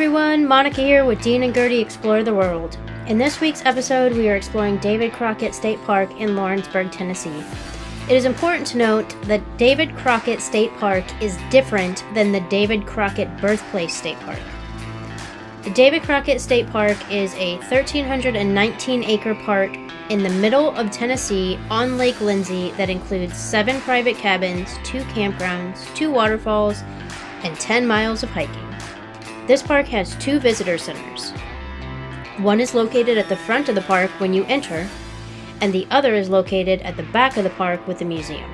everyone, Monica here with Dean and Gertie Explore the World. In this week's episode, we are exploring David Crockett State Park in Lawrenceburg, Tennessee. It is important to note that David Crockett State Park is different than the David Crockett Birthplace State Park. The David Crockett State Park is a 1,319-acre park in the middle of Tennessee on Lake Lindsey that includes 7 private cabins, 2 campgrounds, 2 waterfalls, and 10 miles of hiking. This park has 2 visitor centers. One is located at the front of the park when you enter, and the other is located at the back of the park with the museum.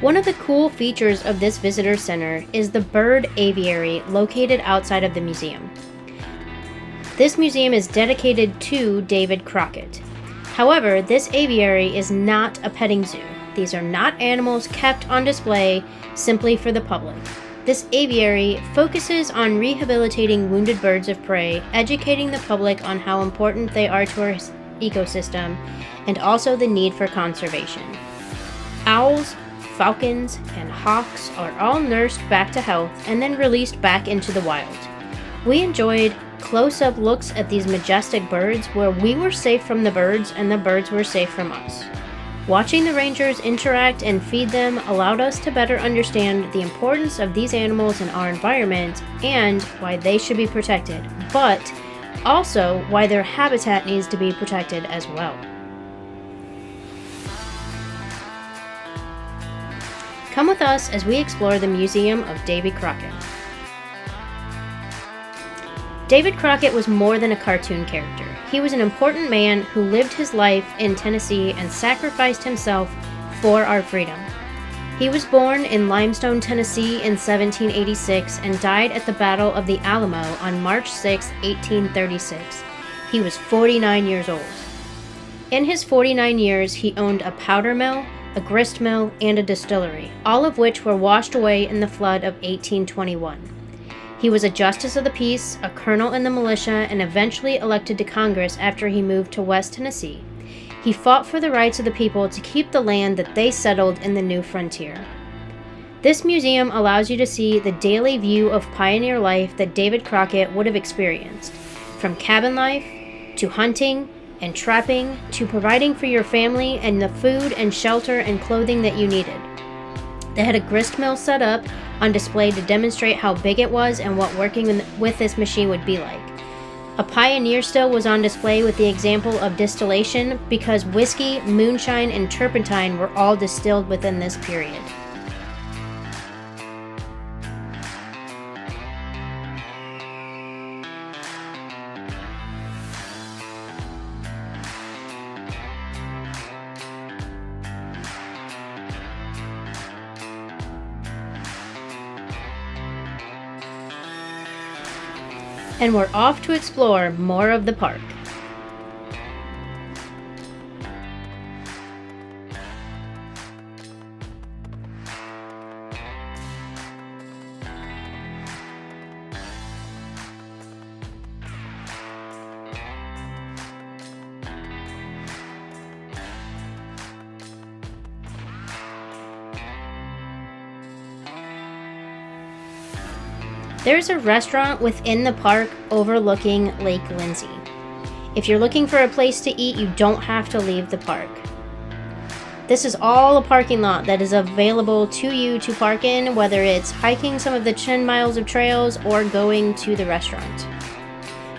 One of the cool features of this visitor center is the bird aviary located outside of the museum. This museum is dedicated to David Crockett. However, this aviary is not a petting zoo. These are not animals kept on display simply for the public. This aviary focuses on rehabilitating wounded birds of prey, educating the public on how important they are to our ecosystem, and also the need for conservation. Owls, falcons, and hawks are all nursed back to health and then released back into the wild. We enjoyed close-up looks at these majestic birds where we were safe from the birds and the birds were safe from us. Watching the rangers interact and feed them allowed us to better understand the importance of these animals in our environment and why they should be protected, but also why their habitat needs to be protected as well. Come with us as we explore the Museum of Davy Crockett. David Crockett was more than a cartoon character. He was an important man who lived his life in Tennessee and sacrificed himself for our freedom. He was born in Limestone, Tennessee in 1786 and died at the Battle of the Alamo on March 6, 1836. He was 49 years old. In his 49 years, he owned a powder mill, a grist mill, and a distillery, all of which were washed away in the flood of 1821. He was a justice of the peace, a colonel in the militia, and eventually elected to Congress after he moved to West Tennessee. He fought for the rights of the people to keep the land that they settled in the new frontier. This museum allows you to see the daily view of pioneer life that David Crockett would have experienced, from cabin life to hunting and trapping, to providing for your family and the food and shelter and clothing that you needed. They had a grist mill set up on display to demonstrate how big it was and what working with this machine would be like. A pioneer still was on display with the example of distillation because whiskey, moonshine, and turpentine were all distilled within this period. And we're off to explore more of the park. There's a restaurant within the park overlooking Lake Lindsey. If you're looking for a place to eat, you don't have to leave the park. This is all a parking lot that is available to you to park in, whether it's hiking some of the 10 miles of trails or going to the restaurant.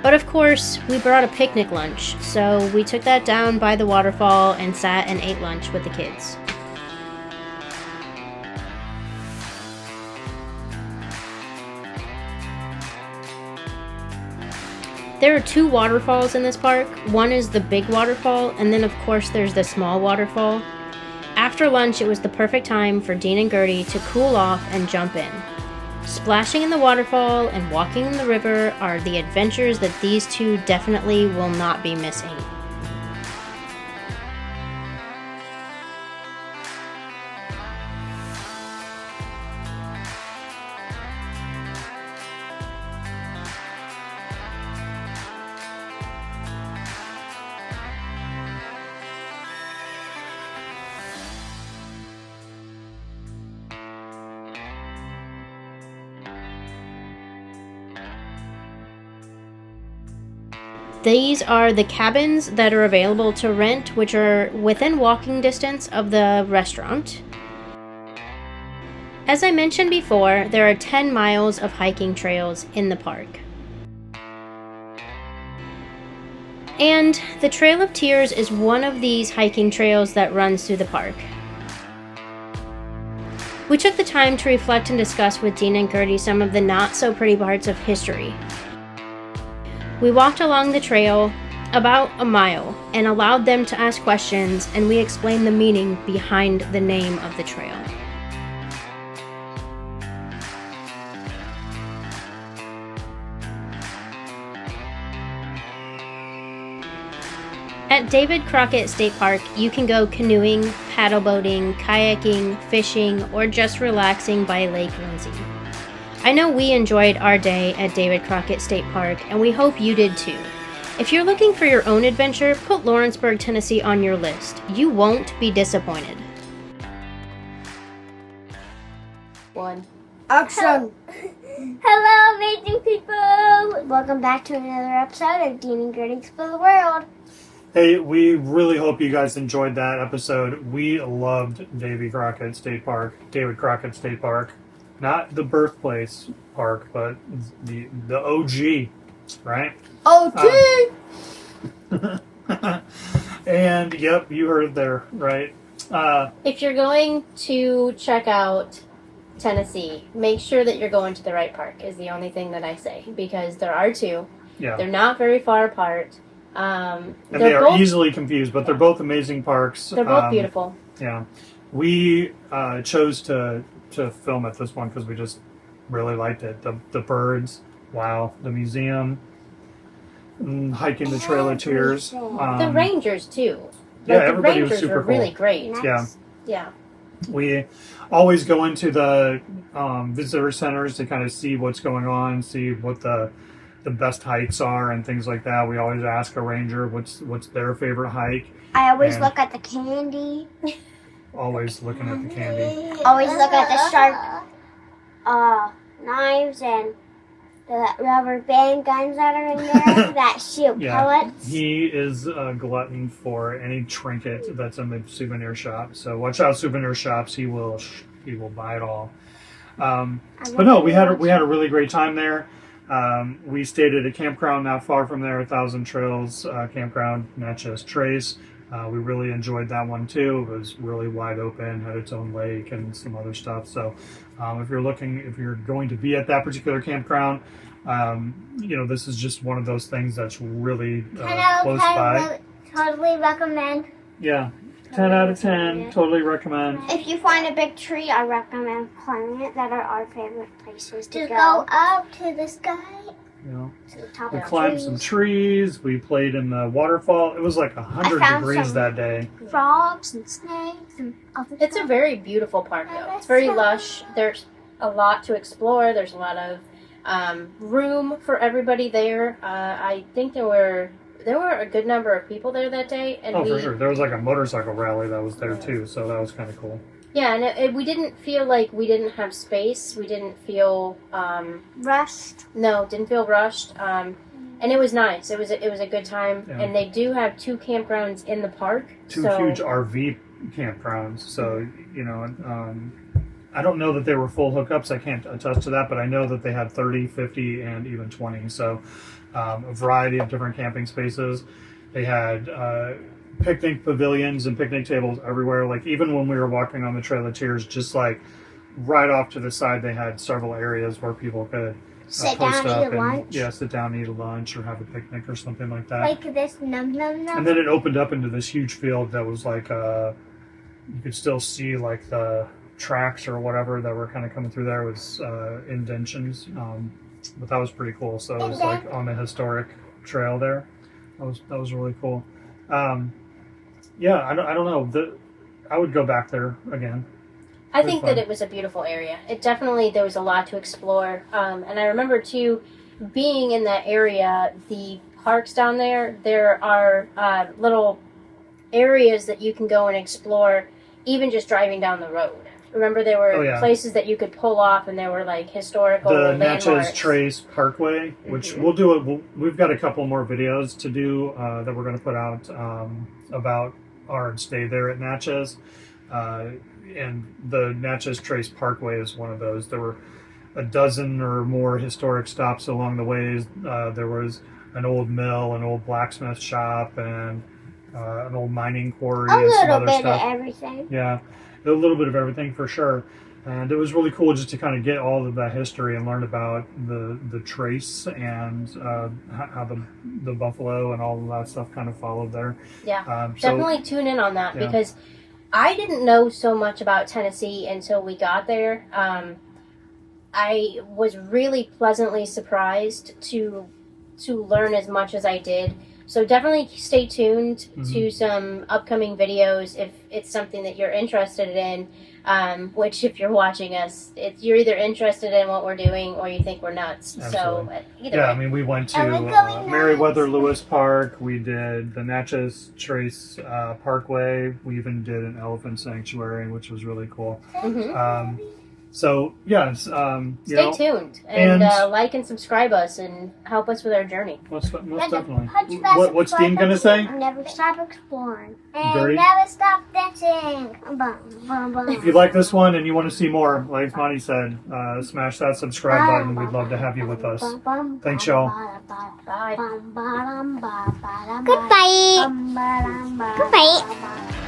But of course, we brought a picnic lunch, so we took that down by the waterfall and sat and ate lunch with the kids. There are 2 waterfalls in this park. One is the big waterfall, and then of course there's the small waterfall. After lunch, it was the perfect time for Dean and Gertie to cool off and jump in. Splashing in the waterfall and walking in the river are the adventures that these 2 definitely will not be missing. These are the cabins that are available to rent, which are within walking distance of the restaurant. As I mentioned before, there are 10 miles of hiking trails in the park. And the Trail of Tears is one of these hiking trails that runs through the park. We took the time to reflect and discuss with Dean and Gertie some of the not-so-pretty parts of history. We walked along the trail about a mile and allowed them to ask questions, and we explained the meaning behind the name of the trail. At David Crockett State Park, you can go canoeing, paddle boating, kayaking, fishing, or just relaxing by Lake Lindsay. I know we enjoyed our day at David Crockett State Park, and we hope you did too. If you're looking for your own adventure, put Lawrenceburg, Tennessee on your list. You won't be disappointed. One. Action! Hello, amazing people! Welcome back to another episode of Dean and Gertie Explore the World. Hey, we really hope you guys enjoyed that episode. We loved David Crockett State Park. Not the birthplace park, but the OG, right? OG! And, yep, you heard it there, right? If you're going to check out Tennessee, make sure that you're going to the right park is the only thing that I say, because there are two. Yeah. They're not very far apart. And they are both easily confused, but they're both amazing parks. They're both beautiful. Yeah. We chose to film at this one because we just really liked it. The birds, wow. The museum, hiking the Trail of Tears. The rangers, too. Yeah, the everybody was rangers super were really cool. great. Yeah. Yeah. We always go into the visitor centers to kind of see what's going on, see what the best hikes are and things like that. We always ask a ranger what's their favorite hike. I always And- look at the candy. Always looking at the candy. Always look at the sharp knives and the rubber band guns that are in there that shoot Yeah, pellets. he is a glutton for any trinket that's in the souvenir shop. So watch out, souvenir shops. He will buy it all. But no, we had a really great time there. We stayed at a campground not far from there, 1,000 Trails campground, Natchez Trace. We really enjoyed that one too. It was really wide open, had its own lake and some other stuff. So if you're going to be at that particular campground, this is just one of those things that's really close by. Totally recommend. Yeah, 10 out of 10, totally recommend. If you find a big tree, I recommend climbing it. That are our favorite places to To go. go up to the sky. You know, To the top we of climbed some trees. We played in the waterfall. It was like 100 I found degrees some- that day. frogs and snakes and other It's a stuff. very beautiful park, though. It's very lush. There's a lot to explore. There's a lot of room for everybody there. I think there were a good number of people there that day, and For sure. There was like a motorcycle rally that was there too, so that was kind of cool. Yeah, and we didn't feel like we didn't have space. We didn't feel Rushed. didn't feel rushed. And it was nice. It was a good time. Yeah. And they do have 2 campgrounds in the park. Two so huge RV campgrounds. So, I don't know that they were full hookups. I can't attest to that, but I know that they had 30, 50, and even 20. So, a variety of different camping spaces. They had picnic pavilions and picnic tables everywhere. Like, even when we were walking on the Trail of Tears, just like right off to the side, they had several areas where people could Sit post down, up eat a and lunch. yeah, sit down, eat a lunch, or have a picnic or something like that. Like this, num num num. And then it opened up into this huge field that was like, you could still see like the tracks or whatever that were kind of coming through there was indentions. But that was pretty cool. So it was like on the historic trail there. That was really cool. Yeah, I don't know. I would go back there again. I think fun. that it was a beautiful area. There was a lot to explore. And I remember, too, being in that area, the parks down there are little areas that you can go and explore, even just driving down the road. Remember, there were Oh, yeah. places that you could pull off, and there were like historical The landmarks. Natchez Trace Parkway, which we'll do it. We've got a couple more videos to do that we're going to put out about our stay there at Natchez. And the Natchez Trace Parkway is one of those. There were a dozen or more historic stops along the ways. There was an old mill, an old blacksmith shop, and an old mining quarry, A and some little other bit stuff. of everything. Yeah, a little bit of everything for sure. And it was really cool just to kind of get all of that history and learn about the trace and how the buffalo and all of that stuff kind of followed there. Yeah, So, definitely tune in on that Yeah. because I didn't know so much about Tennessee until we got there. I was really pleasantly surprised to learn as much as I did. So definitely stay tuned to some upcoming videos if it's something that you're interested in. Which, if you're watching us, you're either interested in what we're doing or you think we're nuts. Absolutely. So either yeah, way. I mean, we went Are to we going Meriwether nuts? Lewis Park. We did the Natchez Trace Parkway. We even did an elephant sanctuary, which was really cool. Mhm. So, yes, Stay tuned and and- like and subscribe us and help us with our journey. most definitely. How'd you What's Dean going to say? Never stop exploring. And Gertie? never stop dancing. Bum, bum, bum. If you like this one and you want to see more, like Monty said, smash that subscribe button. We'd love to have you with us. Thanks, y'all. Bye. Goodbye. Goodbye. Goodbye.